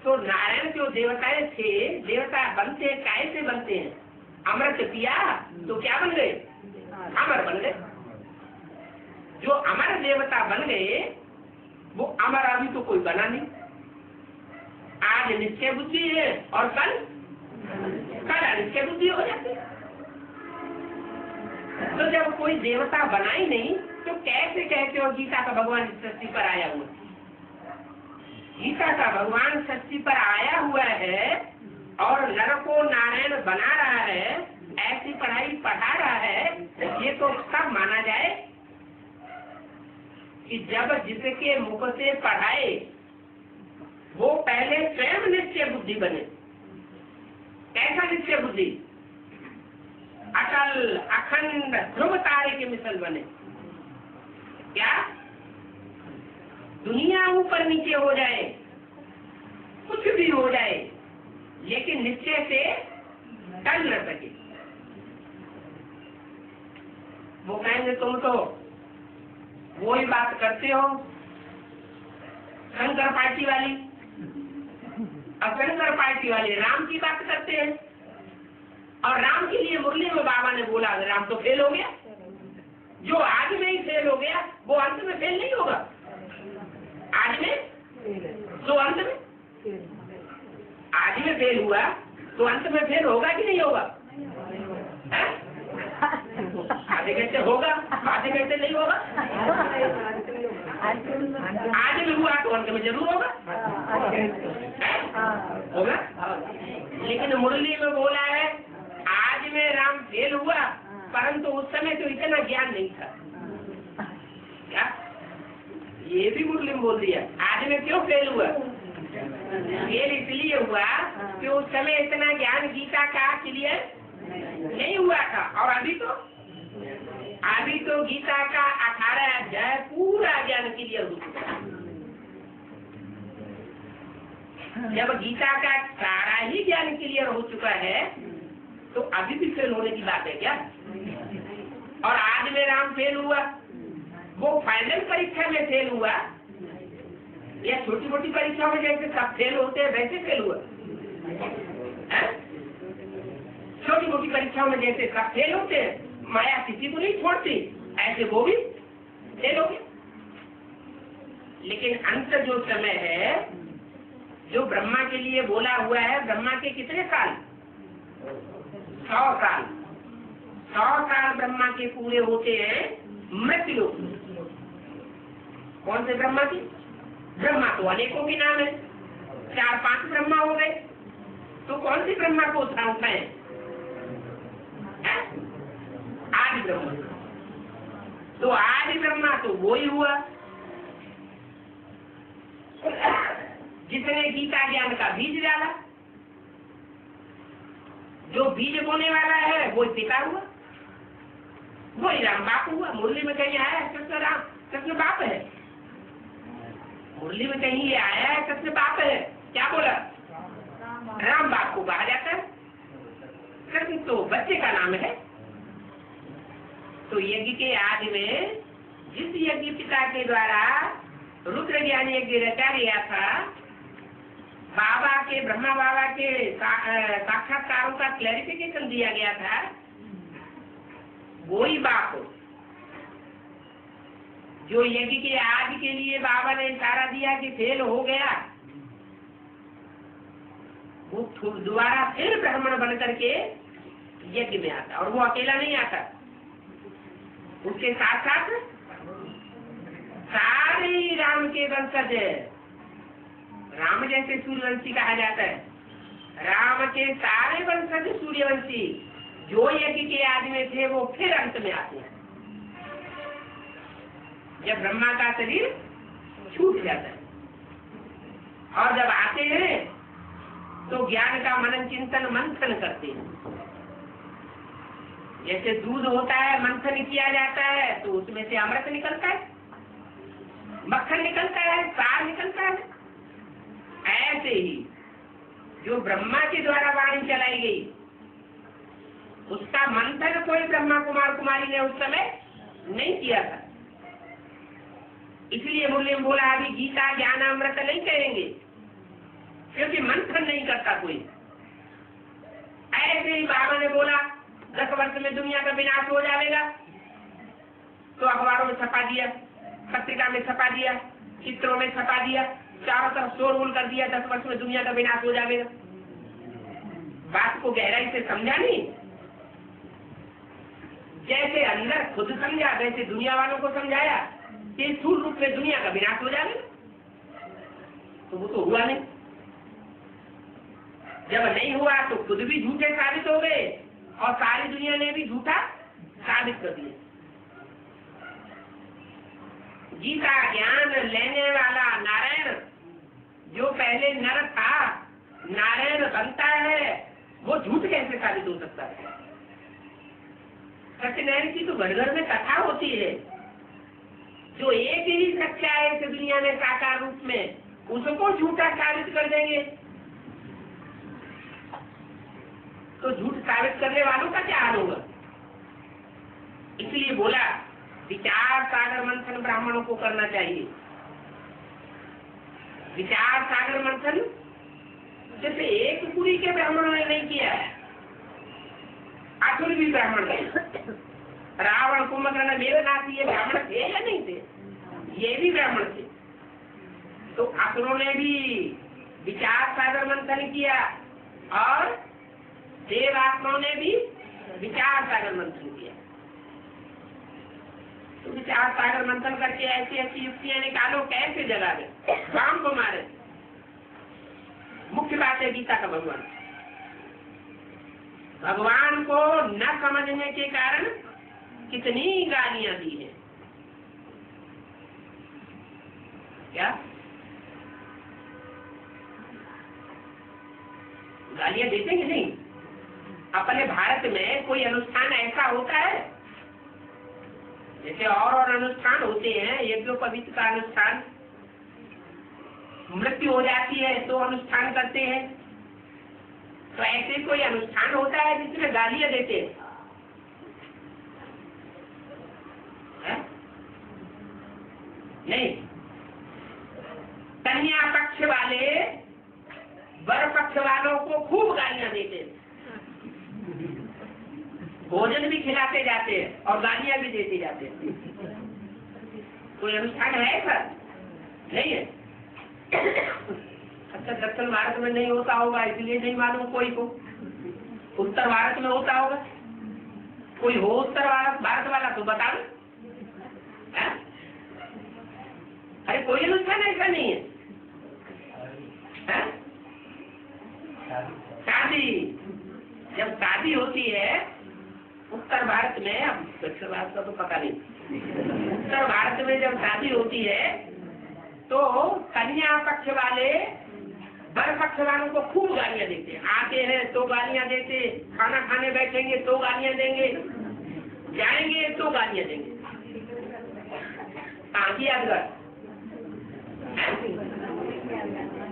तो नारायण जो देवताएं थे, देवता बनते कैसे बनते हैं? अमृत पिया तो क्या बन गए? अमर बन गए। जो अमर देवता बन गए वो अमर अभी तो कोई बना नहीं। आज निश्चय बुद्धि है और कल अनिश्चय बुद्धि हो जाती। तो जब कोई देवता बना ही नहीं तो कैसे कहते हो गीता का भगवान सृष्टि पर आया हुआ? गीता का भगवान सृष्टि पर आया हुआ है और नर को नारायण बना रहा है, ऐसी पढ़ाई पढ़ा रहा है, ये तो सब माना जाए कि जब जिसके मुख से पढ़ाए वो पहले स्वयं निश्चय बुद्धि बने। कैसा निश्चय बुद्धि? अटल अखंड ध्रुव तारे के मिसल बने। क्या दुनिया ऊपर नीचे हो जाए, कुछ भी हो जाए, लेकिन निश्चय से टल न सके। वो कहेंगे तुम तो वही बात करते हो शंकर पार्टी वाली, और शंकर पार्टी वाले राम की बात करते हैं। और राम के लिए मुरली में बाबा ने बोला राम तो फेल हो गया। जो आज में ही फेल हो गया वो अंत में फेल नहीं होगा। आज में तो अंत में, आज में फेल हुआ तो अंत में फेल होगा कि नहीं होगा? आधे घंटे होगा, आधे घंटे नहीं होगा। आज में हुआ तो अंत में जरूर होगा, होगा। लेकिन मुरली में बोला है आज में राम फेल हुआ, परंतु उस समय तो इतना ज्ञान नहीं था। क्या ये भी मुरली में बोल दिया? आज में क्यों फेल हुआ? फेल इसलिए हुआ कि उस समय इतना ज्ञान गीता का क्लियर नहीं हुआ था। और अभी तो गीता का 18 अध्याय पूरा ज्ञान क्लियर हो चुका है। जब गीता का सारा ही ज्ञान क्लियर हो चुका है तो अभी भी फेल होने की बात है क्या? और आज में राम फेल हुआ, वो फाइनल परीक्षा में फेल हुआ या छोटी मोटी परीक्षा में जैसे सब फेल होते हैं वैसे फेल हुआ? छोटी मोटी परीक्षाओं में जैसे सब फेल होते हैं, माया किसी को नहीं छोड़ती, ऐसे वो भी फेल हो गए। लेकिन अंत जो समय है, जो ब्रह्मा के लिए बोला हुआ है, ब्रह्मा के कितने साल? 100 साल। 100 साल ब्रह्मा के पूरे होते हैं मृत्यु। कौन से ब्रह्मा की? ब्रह्मा तो अनेकों के नाम है, 4-5 ब्रह्मा हो गए, तो कौन सी ब्रह्मा को उठाए? आदि ब्रह्मा। तो आदि ब्रह्मा तो वो ही हुआ जिसने गीता ज्ञान का बीज डाला। जो बीज बोने वाला है वो पिता हुआ, वही राम बाप हुआ। मुरली में कहीं आया है कृष्ण राम, कृष्ण बाप है? मुरली में कहीं ये आया है कृष्ण बाप है? क्या बोला? राम बाप को कहा जाता है, कृष्ण तो बच्चे का नाम है। तो यज्ञ के आदि में जिस यज्ञ पिता के द्वारा रुद्र ज्ञान यज्ञ रचा गया था, बाबा के, ब्रह्मा बाबा के साक्षात्कारों का क्लैरिफिकेशन दिया गया था, वही बाप जो यज्ञ के आदि के लिए बाबा ने इशारा दिया कि फेल हो गया, वो दोबारा फिर ब्राह्मण बन करके यज्ञ में आता। और वो अकेला नहीं आता, उसके साथ साथ सारे राम के वंशज, राम जैसे सूर्यवंशी कहा जाता है, राम के सारे वंशज सूर्यवंशी जो यज्ञ के आदि में थे वो फिर अंत में आते हैं जब ब्रह्मा का शरीर छूट जाता है। और जब आते हैं तो ज्ञान का मनन चिंतन मंथन करते हैं। जैसे दूध होता है, मंथन किया जाता है तो उसमें से अमृत निकलता है, मक्खन निकलता है, सार निकलता है। ऐसे ही जो ब्रह्मा के द्वारा वाणी चलाई गई, उसका मंथन कोई ब्रह्मा कुमार कुमारी ने उस समय नहीं किया था। इसलिए मुरली में बोला अभी गीता ज्ञान अमृत नहीं कहेंगे, क्योंकि मंथन नहीं करता कोई। ऐसे ही बाबा ने बोला 10 वर्ष में दुनिया का विनाश हो जाएगा, तो अखबारों में छपा दिया, पत्रिका में छपा दिया, चित्रों में छपा दिया, चारों तरफ शोरगुल कर दिया, 10 वर्ष में दुनिया का विनाश हो जाएगा। बात को गहराई से समझा नहीं। जैसे अंदर खुद समझा वैसे दुनिया वालों को समझाया कि स्थूल रूप में दुनिया का विनाश हो जाएगा, तो वो तो हुआ नहीं। जब नहीं हुआ तो खुद भी झूठे साबित हो गए और सारी दुनिया ने भी झूठा साबित कर दिया। गीता ज्ञान लेने वाला नारायण जो पहले नर था, नारायण बनता है, वो झूठ कैसे साबित हो सकता है? सत्यनारायण की तो घर घर में कथा होती है। जो एक ही सच्चा है इस दुनिया में साकार रूप में, उसको झूठा साबित कर देंगे, तो झूठ साबित करने वालों का क्या हाल होगा? इसलिए बोला विचार सागर मंथन ब्राह्मणों को करना चाहिए। विचार सागर मंथन जैसे एक पूरी के ब्राह्मणों ने नहीं किया है, असुर भी ब्राह्मण थे। रावण कुंभकर्ण मेघनाथ ये ब्राह्मण थे या नहीं थे? ये भी ब्राह्मण थे। तो असुरों ने भी विचार सागर मंथन किया और देवात्माओं ने भी विचार सागर मंथन किया। तो विचार सागर मंथन करके ऐसी ऐसी युक्तियां निकालो, कैसे जगा दे, काम को मारे। मुख्य बात है गीता का भगवान को न समझने के कारण कितनी गालियां दी है। क्या गालियां देते कि नहीं? अपने भारत में कोई अनुष्ठान ऐसा होता है, जैसे और अनुष्ठान होते हैं, यज्ञोपवीत का अनुष्ठान, मृत्यु हो जाती है तो अनुष्ठान करते हैं, तो ऐसे कोई अनुष्ठान होता है जिसमें गालियां देते हैं? नहीं। कन्या पक्ष वाले वर पक्ष वालों को खूब गालियां देते हैं, भोजन भी खिलाते जाते हैं और गालियां भी देते जाते हैं। कोई अनुष्ठान है ऐसा? नहीं है। अच्छा, दक्षिण भारत में नहीं होता होगा इसलिए नहीं मालूम कोई को। उत्तर भारत में होता होगा, कोई हो उत्तर भारत वाला तो बता दो। अरे कोई अनुष्ठान ऐसा नहीं है। शादी, जब शादी होती है उत्तर भारत में, अब दक्षिण भारत का तो पता नहीं, उत्तर भारत में जब शादी होती है तो कन्या पक्ष वाले वर पक्ष वालों को खूब गालियां देते हैं। आते हैं तो गालियां देते, खाना खाने बैठेंगे तो गालियां देंगे, जाएंगे तो गालियां देंगे। कहाँ की यादगार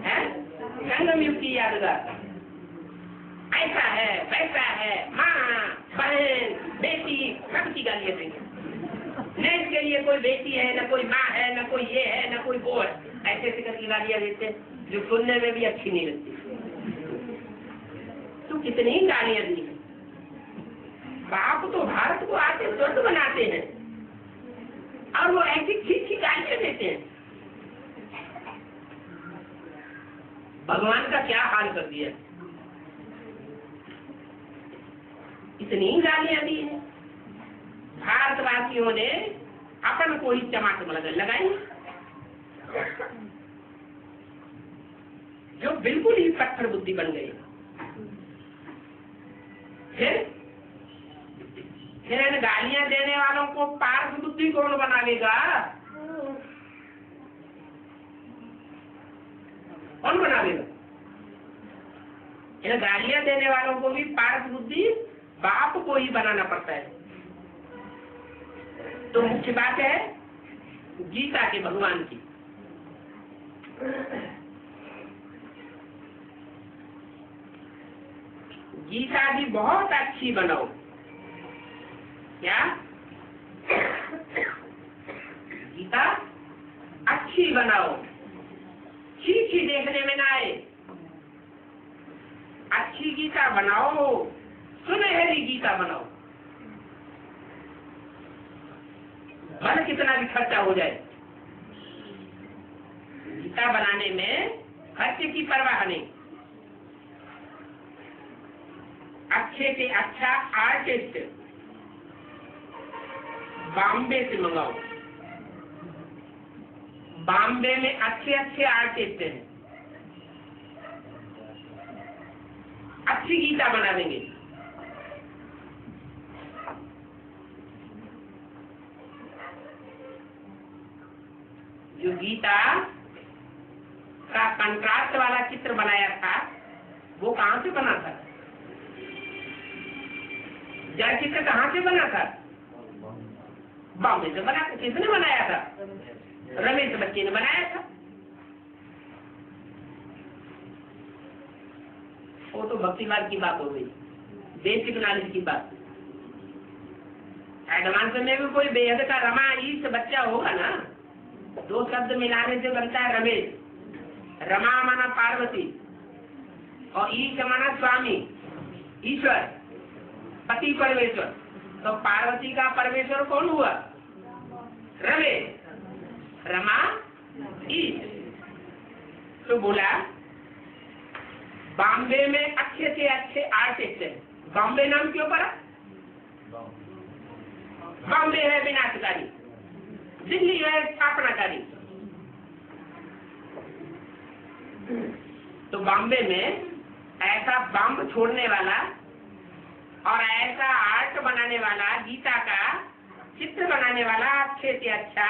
है? संगम युग की यादगार। ऐसा है, वैसा है, माँ बहन बेटी सबकी गालियां देंगे। न इसके लिए कोई बेटी है, न कोई माँ है, न कोई ये है, न कोई वो है, ऐसे ऐसे करके गालियां देते जो सुनने में भी अच्छी नहीं लगती। तो कितनी गालियां दी। बाप तो भारत को आते स्वर्ग बनाते हैं और वो ऐसी ठीक ठीक गालियां देते हैं। भगवान का क्या हाल कर दिया, इतनी गालियां दी है। भारतवासियों ने अपन को ही चमाट लगाई, जो बिल्कुल ही पत्थर बुद्धि बन गई। फिर इन गालियां देने वालों को पार्थ बुद्धि कौन बनावेगा? कौन बनावेगा? इन गालियां देने वालों को भी पार्थ बुद्धि बाप को ही बनाना पड़ता है। तो मुख्य बात है गीता के भगवान की। गीता भी बहुत अच्छी बनाओ। क्या? गीता अच्छी बनाओ, चीची देखने में ना आए। अच्छी गीता बनाओ, सुनहरी गीता बनाओ। भले कितना भी खर्चा हो जाए, गीता बनाने में खर्चे की परवाह नहीं। अच्छे से अच्छा आर्टिस्ट बॉम्बे से मंगाओ। बॉम्बे में अच्छे अच्छे आर्टिस्ट हैं, अच्छी गीता बना देंगे। जो गीता का कंट्रास्ट वाला चित्र बनाया था वो कहां से बना था? जड़ चित्र कहां से बना था? बॉम्बे से बना। किसने बनाया था? रमेश बच्चे ने बनाया था। वो तो भक्तिवाद की बात हो गई, बेसिक नॉलेज की बात। एडवांस में भी कोई बेहद का रमा ईश बच्चा होगा ना। दो शब्द मिलाने से बनता है रमेश। रमा माना पार्वती और ईश माना स्वामी, ईश्वर, पति परमेश्वर। तो पार्वती का परमेश्वर कौन हुआ? रमेश, रमा, ईश। तो बोला बॉम्बे में अच्छे से अच्छे आर्टिस्ट हैं। बॉम्बे नाम क्यों पड़ा? बॉम्बे है विनाशकारी, दिल्ली है स्थापनाकारी। तो बॉम्बे में ऐसा बम छोड़ने वाला और ऐसा आर्ट बनाने वाला, गीता का चित्र बनाने वाला अच्छे से अच्छा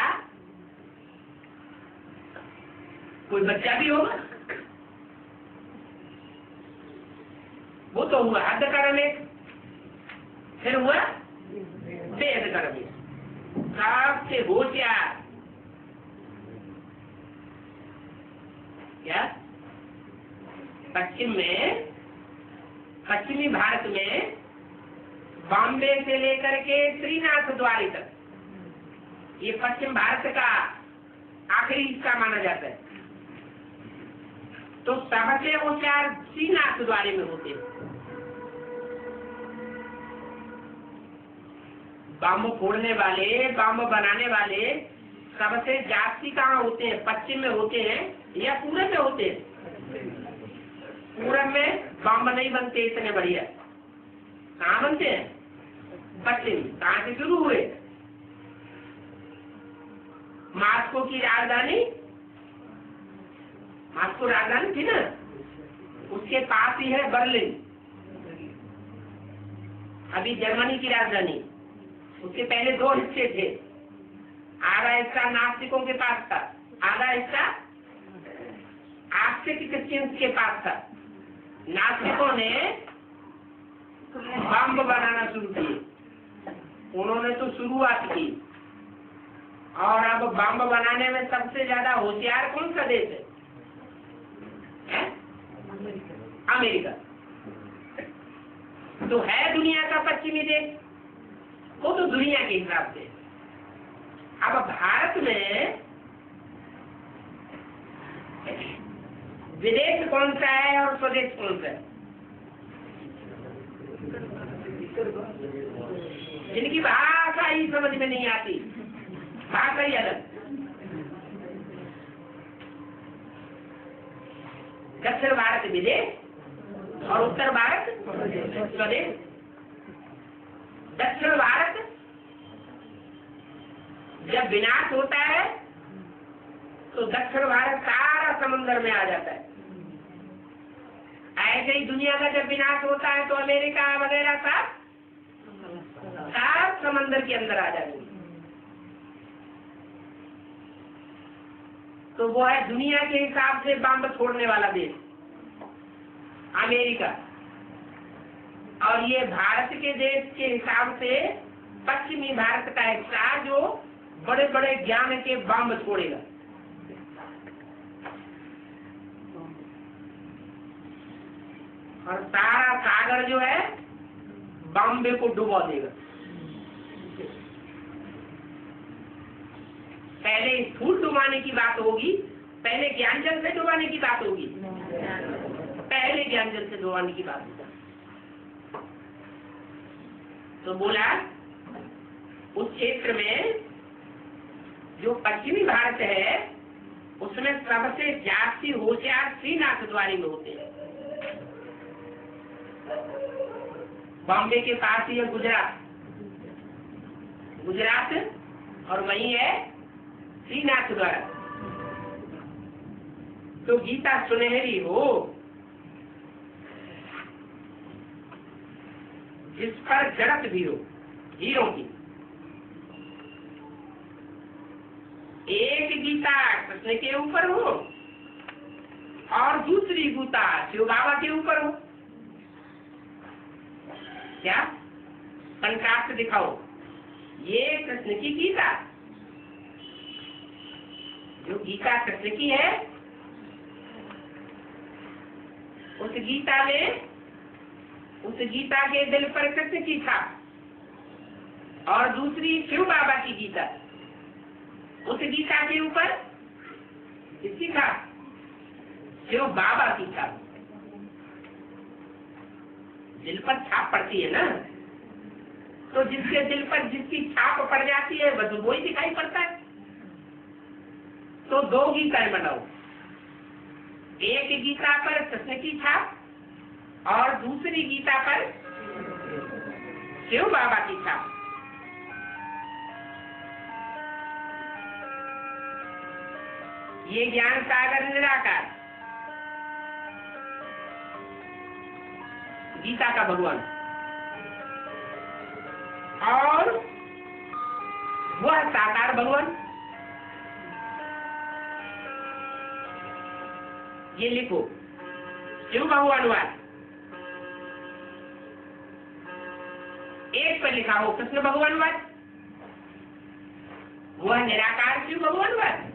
कोई बच्चा भी होगा। वो तो हुआ हद का रमेश, फिर हुआ बेहद का रमेश, सबसे होशियार। क्या? पश्चिमी भारत में बॉम्बे से लेकर के श्रीनाथ द्वारी तक, ये पश्चिम भारत का आखिरी हिस्सा माना जाता है। तो सबसे होशियार श्रीनाथ द्वारे में होते हैं। बम फोड़ने वाले, बम बनाने वाले सबसे जास्ती कहाँ होते हैं? पश्चिम में होते हैं या पूरब में होते हैं? पूरब में बम नहीं बनते इतने बढ़िया। कहाँ बनते हैं? पश्चिम। कहाँ से शुरू हुए? मॉस्को की राजधानी, मॉस्को राजधानी थी ना, उसके पास ही है बर्लिन, अभी जर्मनी की राजधानी। उसके पहले दो हिस्से थे, आधा हिस्सा नास्तिकों के पास था, आधा हिस्सा आस्तिक क्रिश्चियंस के पास था। नास्तिकों ने बम बनाना शुरू किए, उन्होंने तो शुरुआत की। और अब बम बनाने में सबसे ज्यादा होशियार कौन सा देश है? अमेरिका। तो है दुनिया का पश्चिमी देश, वो तो दुनिया के हिसाब से। अब भारत में विदेश कौन सा है और स्वदेश कौन सा है? जिनकी भाषा ही समझ में नहीं आती, भाषा ही अलग। दक्षिण भारत विदेश और उत्तर भारत स्वदेश। दक्षिण भारत जब विनाश होता है तो दक्षिण भारत सारा समुद्र में आ जाता है। ऐसे ही दुनिया का जब विनाश होता है तो अमेरिका वगैरह सब समंदर के अंदर आ जाते हैं। तो वो है दुनिया के हिसाब से बम छोड़ने वाला देश अमेरिका। और ये भारत के देश के हिसाब से पश्चिमी भारत का हिस्सा जो बड़े बड़े ज्ञान के बम छोड़ेगा। और सारा सागर जो है बॉम्बे को डुबो देगा। पहले स्थूल डुबाने की बात होगी, पहले ज्ञान जल से डुबाने की बात होगी, पहले ज्ञान जल से डुबाने की बात होगी। तो बोला उस क्षेत्र में जो पश्चिमी भारत है उसमें सबसे जाति होशियार श्रीनाथ द्वारी में होते हैं। बॉम्बे के पास ही है गुजरात, गुजरात और वही है श्रीनाथ द्वारा। तो गीता सुनहरी हो जिस पर जड़त भी हो हीरों की। एक गीता कृष्ण के ऊपर हो और दूसरी गीता शिव बाबा के ऊपर हो। क्या कंट्रास्ट दिखाओ। ये कृष्ण की गीता, जो गीता कृष्ण की है उस गीता में, उस गीता के दिल पर कृष्ण की था, और दूसरी शिव बाबा की गीता, उस गीता के ऊपर किसकी था? शिव बाबा की था। दिल पर छाप पड़ती है ना, तो जिसके दिल पर जिसकी छाप पड़ जाती है बस वो ही दिखाई पड़ता है। तो दो गीताएं बनाओ, एक गीता पर कृष्ण की छाप और दूसरी गीता पर शिव बाबा की छाप। ये ज्ञान सागर निराकार, गीता का भगवान, और वह साकार भगवान। ये लिखो शिव भगवानवाद, एक पर लिखा हो कृष्ण भगवानवाद, वह निराकार शिव भगवानवाद,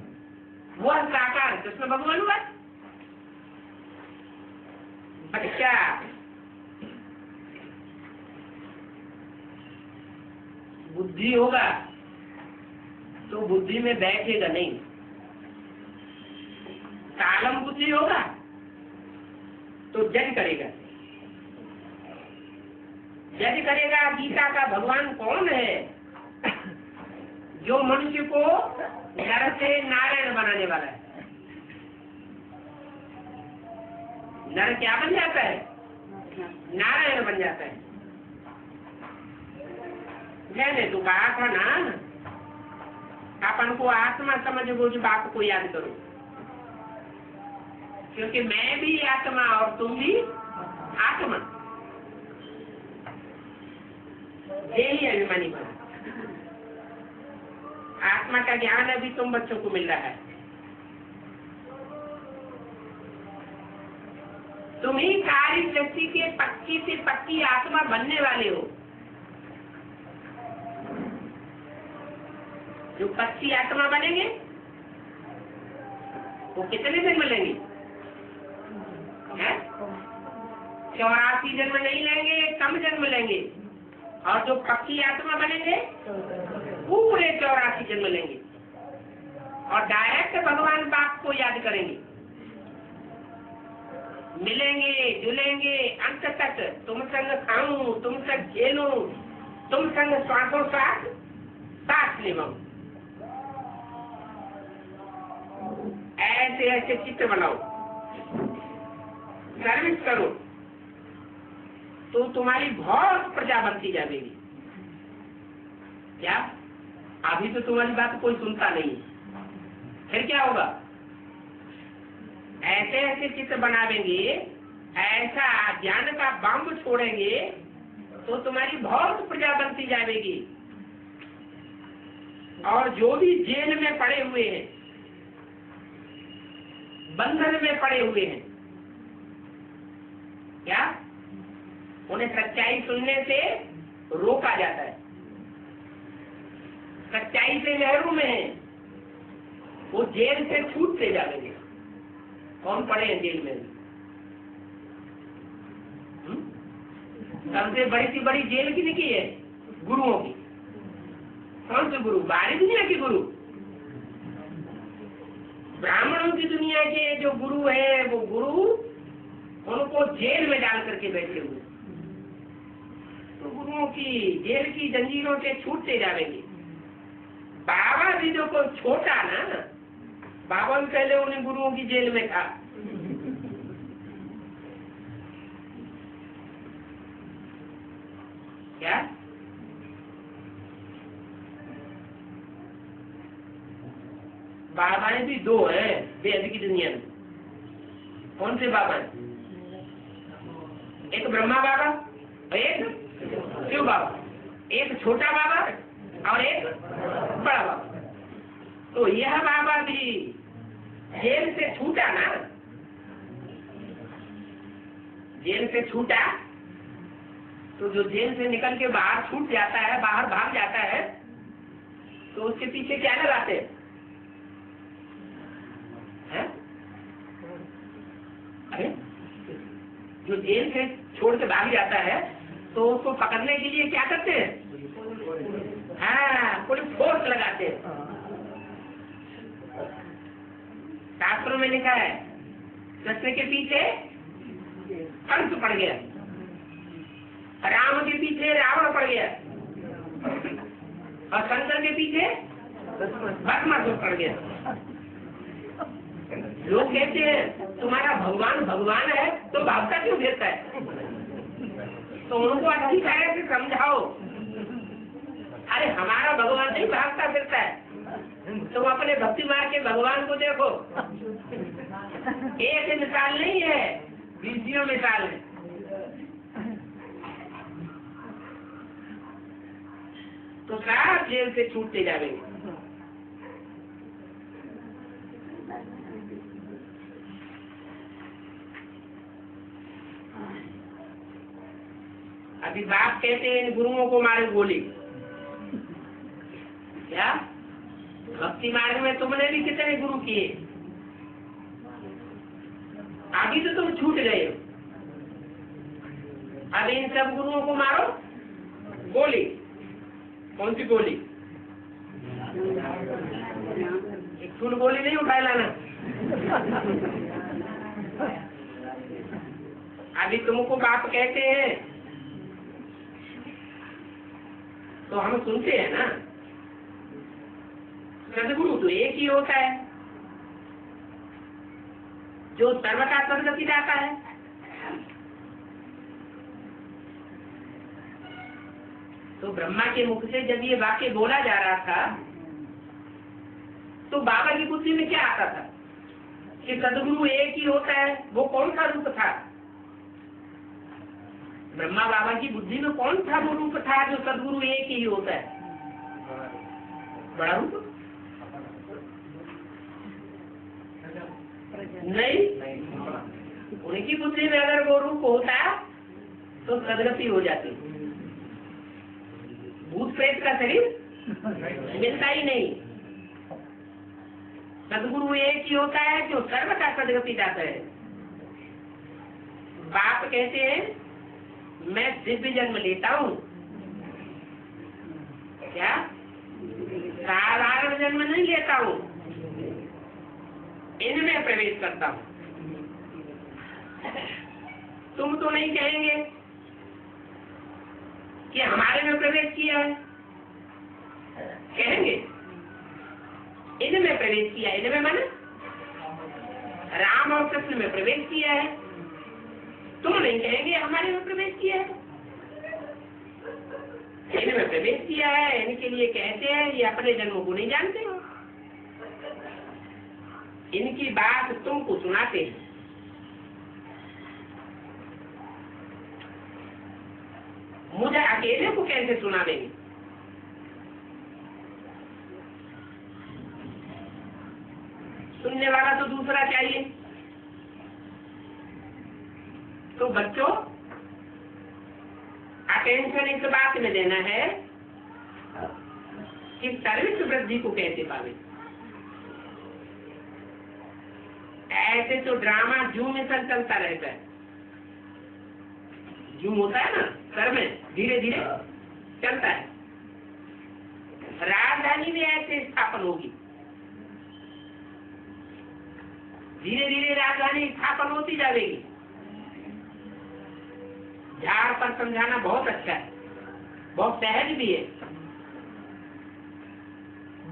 वह साकार कृष्ण भगवानवाद। अच्छा, बुद्धि होगा तो बुद्धि में बैठेगा नहीं। कालम बुद्धि होगा तो जज करेगा। जज करेगा गीता का भगवान कौन है, जो मनुष्य को नर से नारायण बनाने वाला है। नर क्या बन जाता है? नारायण बन जाता है। मैंने तो कहा था ना, अपन को आत्मा समझ वो जो बात को याद करो, क्योंकि मैं भी आत्मा और तुम भी आत्मा। यही अभिमानी बना। आत्मा का ज्ञान अभी तुम बच्चों को मिल रहा है। तुम ही सारी सृष्टि के पक्की से पक्की आत्मा बनने वाले हो। जो पक्की आत्मा बनेंगे वो कितने दिन मिलेंगे? 84 जन्म नहीं लेंगे, कम जन्म लेंगे। और जो पक्की आत्मा बनेंगे पूरे 84 जन्म लेंगे और डायरेक्ट भगवान बाप को याद करेंगे। मिलेंगे जुलेंगे अंत तक, तुम संग खाऊं, तुम संग खेलूं, तुम संग श्वासों श्वास सांस निभाऊं। ऐसे ऐसे चित्र बनाओ, सर्विस करो, तो तुम्हारी बहुत प्रजा बनती जाएगी। क्या अभी तो तुम्हारी बात कोई सुनता नहीं, फिर क्या होगा? ऐसे ऐसे चित्र बनावेंगे, ऐसा ज्ञान का बम छोड़ेंगे तो तुम्हारी बहुत प्रजा बनती जाएगी। और जो भी जेल में पड़े हुए हैं, बंधन में पड़े हुए हैं, क्या उन्हें सच्चाई सुनने से रोका जाता है। सच्चाई से लहरों में है, वो जेल से छूटते जाएंगे। कौन पड़े हैं जेल में? सबसे बड़ी सी बड़ी जेल किसकी है? गुरुओं की। कौन से गुरु? बाहरी दुनिया के गुरु। ब्राह्मणों की दुनिया के जो गुरु है वो गुरु उनको जेल में डाल करके बैठे हुए। तो गुरुओं की जेल की जंजीरों से छूटते जाएंगे। बाबा भी जो को छोटा ना, बाबा भी पहले उन्हें गुरुओं की जेल में था। क्या? बाबाएं भी दो हैं वेद की दुनिया में। कौन से बाबा? एक ब्रह्मा बाबा और एक शिव बाबा, एक छोटा बाबा और एक बड़ा बाबा। तो यह बाबा भी जेल से छूटा ना, जेल से छूटा तो जो जेल से निकल के बाहर छूट जाता है, बाहर भाग जाता है, तो उसके पीछे क्या लगाते हैं? अरे जो जेल से छोड़ के भाग जाता है तो उसको पकड़ने के लिए क्या करते हैं? हाँ, पुलिस फोर्स लगाते हैं। शास्त्रों में लिखा है कृष्ण के पीछे कंस पड़ गया, राम के पीछे रावण पड़ गया और शंकर के पीछे भस्मासुर पड़ गया। लोग कहते हैं तुम्हारा भगवान भगवान है तो भागता क्यों फिरता है? तो उनको अच्छी तरह से समझाओ, अरे हमारा भगवान नहीं भागता फिरता है, तुम अपने भक्ति मार्ग के भगवान को देखो। एक मिसाल नहीं है, 20 मिसाल है। तो सारा जेल से छूटते जाएंगे। अभी बाप कहते हैं इन गुरुओं को मारे गोली। क्या भक्ति मार्ग में तुमने भी कितने गुरु किए? अभी तो तुम छूट गए। अब इन सब गुरुओं को मारो गोली। कौन सी गोली? एक फूल गोली नहीं उठा लाना। अभी तुमको बाप कहते हैं तो हम सुनते हैं ना। सदगुरु तो एक ही होता है जो सर्वथा सदगति दाता है। तो ब्रह्मा के मुख से जब ये वाक्य बोला जा रहा था तो बाबा की बुद्धि में क्या आता था कि सदगुरु एक ही होता है। वो कौन सा रूप था? ब्रह्मा बाबा की बुद्धि में कौन सा वो रूप था जो सदगुरु एक ही होता है? बड़ा रूप नहीं। उनकी बुद्धि में अगर वो रूप होता तो सदगति हो जाती। भूत प्रेत का शरीर मिलता ही नहीं। सदगुरु एक ही होता है जो सर्व का सदगति दाता है। बाप कहते हैं मैं दिव्य जन्म लेता हूँ। क्या साधारण जन्म नहीं लेता हूँ, इनमें प्रवेश करता हूँ। तुम तो नहीं कहेंगे कि हमारे में प्रवेश किया है, कहेंगे इनमें प्रवेश किया। इनमें माने राम और कृष्ण में प्रवेश किया है। तुम नहीं कहेंगे हमारे में प्रवेश किया है, इनमें प्रवेश किया है। इनके लिए कहते हैं ये अपने जन्म को नहीं जानते हो। इनकी बात तुमको सुनाते हैं। मुझे अकेले को कैसे सुना देंगे? सुनने वाला तो दूसरा चाहिए। तो बच्चों अटेंशन इस बात में देना है कि सर्विस वृद्धि को कैसे पावे। ऐसे तो ड्रामा जू मिशन चलता रहता है। यूं होता है ना सर में, धीरे धीरे चलता है। राजधानी में ऐसे स्थापन होगी, धीरे धीरे राजधानी स्थापन होती जाएगी। झाड़ पर समझाना बहुत अच्छा है, बहुत सहज भी है,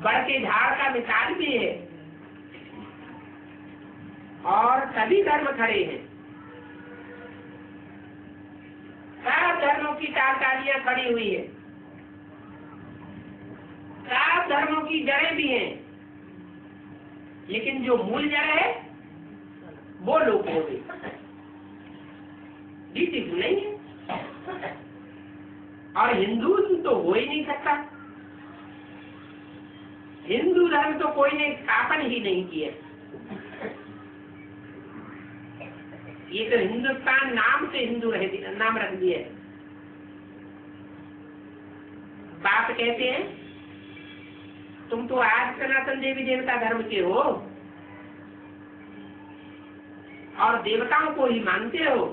बड़ के झाड़ का मिसाल भी है। और सभी धर्म खड़े हैं, सब धर्मों की टालकालियां खड़ी हुई है, सब धर्मों की जड़ें भी हैं, लेकिन जो मूल जड़ है वो लोप हो गई, ब्यूटीफुल नहीं है। और हिंदू तो हो ही नहीं सकता, हिंदू धर्म तो कोई ने स्थापन ही नहीं किया। ये तो हिंदुस्तान नाम से हिंदू नाम रख दिया। बाप कहते हैं तुम तो आज सनातन देवी देवता धर्म के हो और देवताओं को ही मानते हो,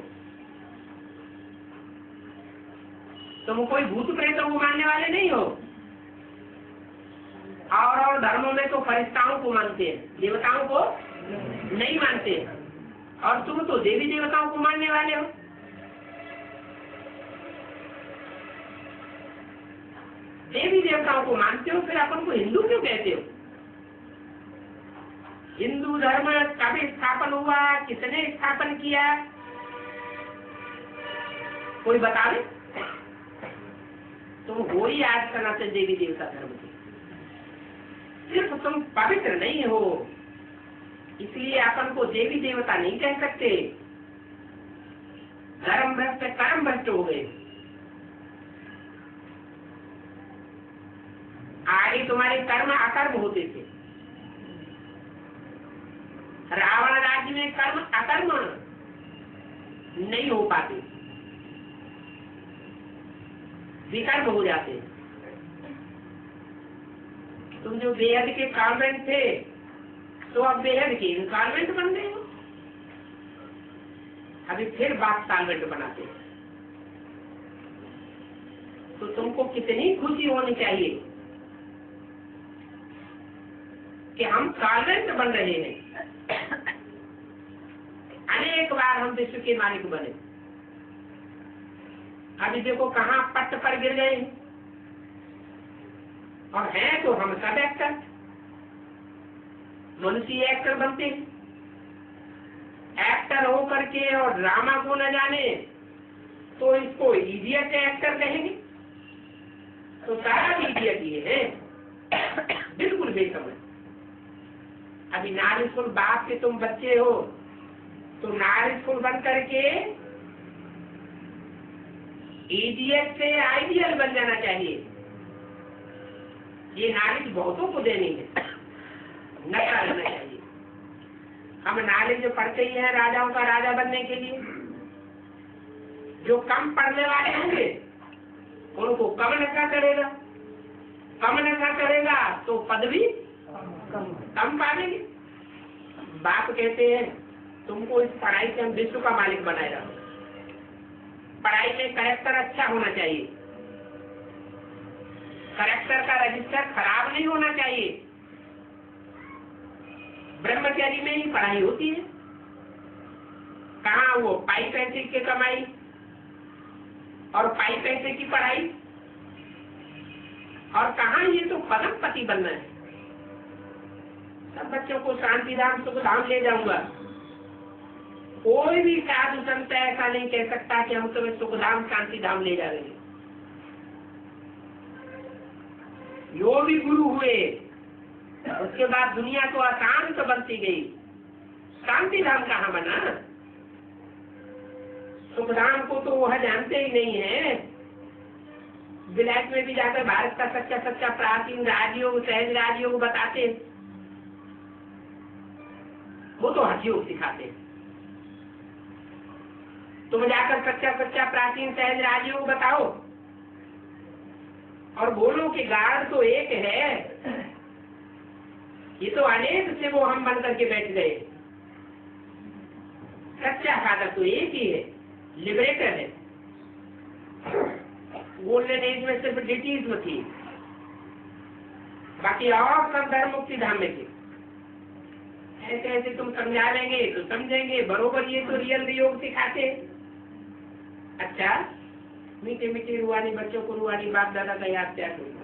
तुम कोई भूत प्रेतों को मानने वाले नहीं हो। और धर्मों में तो फरिश्ताओं को मानते हैं, देवताओं को नहीं मानते, और तुम तो देवी देवताओं को मानने वाले हो। देवी देवताओं को मानते हो, फिर अपन को हिंदू क्यों कहते हो? हिंदू धर्म कब स्थापन हुआ, किसने स्थापन किया, कोई बता दे। तुम हो ही आज सनातन देवी देवता धर्म के, सिर्फ तुम पवित्र नहीं हो इसलिए अपन को देवी देवता नहीं कह सकते। धर्म भ्रष्ट कर्म भ्रष्ट हो गए। आगे तुम्हारे कर्म अकर्म होते थे, रावण राज्य में कर्म अकर्म नहीं हो पाते, विकर्म हो जाते। तुम जो बेहद के कॉन्वेंट थे तो अब बेहद के इनकॉन्वेंट बन गए हो, अभी फिर बाप कॉन्वेंट बनाते। तो तुमको कितनी खुशी होनी चाहिए कि हम कॉन्वेंट बन रहे हैं। अनेक बार हम विश्व के मालिक बने, अभी देखो कहाँ पट्ट पर गिर गए, और हैं तो हम सब एक्टर, मनुष्य एक्टर बनते हैं। एक्टर हो करके और ड्रामा को न जाने तो इसको इडियट एक्टर कहेंगे। तो सारा इडियट ये है, बिल्कुल बेसमझ। अभी नारिशफुल बाप के तुम बच्चे हो तो नारिशफुल बन करके इडियट से आइडियल बन जाना चाहिए। ये नॉलेज बहुतों को देनी है, न करना चाहिए। हम नॉलेज पढ़ते ही हैं राजाओं का राजा बनने के लिए। जो कम पढ़ने वाले होंगे उनको कम नशा करेगा, कम नशा करेगा तो पदवी कम पालेंगे। बाप कहते हैं तुमको इस पढ़ाई से हम विश्व का मालिक बनाएगा। पढ़ाई में कैरेक्टर अच्छा होना चाहिए, कैरेक्टर का रजिस्टर खराब नहीं होना चाहिए। ब्रह्मचारी में ही पढ़ाई होती है, कहाँ वो पाई पैसे की कमाई और पाई पैसे की पढ़ाई, और कहाँ ये तो पदमपति बनना है। सब बच्चों को शांति धाम सुख धाम ले जाऊंगा। कोई भी साधु संत ऐसा नहीं कह सकता कि हम तुम्हें सुख धाम शांति धाम ले जाएंगे। जो भी गुरु हुए उसके बाद दुनिया तो अशांत बनती गई, शांति धाम कहाँ बना? सुख धाम को तो वह जानते ही नहीं है। विलायत में भी जाकर भारत का सच्चा सच्चा प्राचीन राजयोग सहज राजयोग बताते, वो तो हठयोग सिखाते। तुम जाकर सच्चा सच्चा प्राचीन सहज राजयोग बताओ और बोलो कि गार्ड तो एक है, ये तो अनेक से वो हम बन करके बैठ गए। सच्चा फादर तो एक ही है, लिबरेटर है, गोल्डन एज में सिर्फ डिटीज थी, बाकी और सब धर्म मुक्ति धाम में थे। ऐसे ऐसे तुम समझा लेंगे तो समझेंगे बरोबर, ये तो रियल योग सिखाते हैं। अच्छा, मीठे मीठे रूहानी बच्चों को रूहानी बाप दादा का याद क्या करूँ।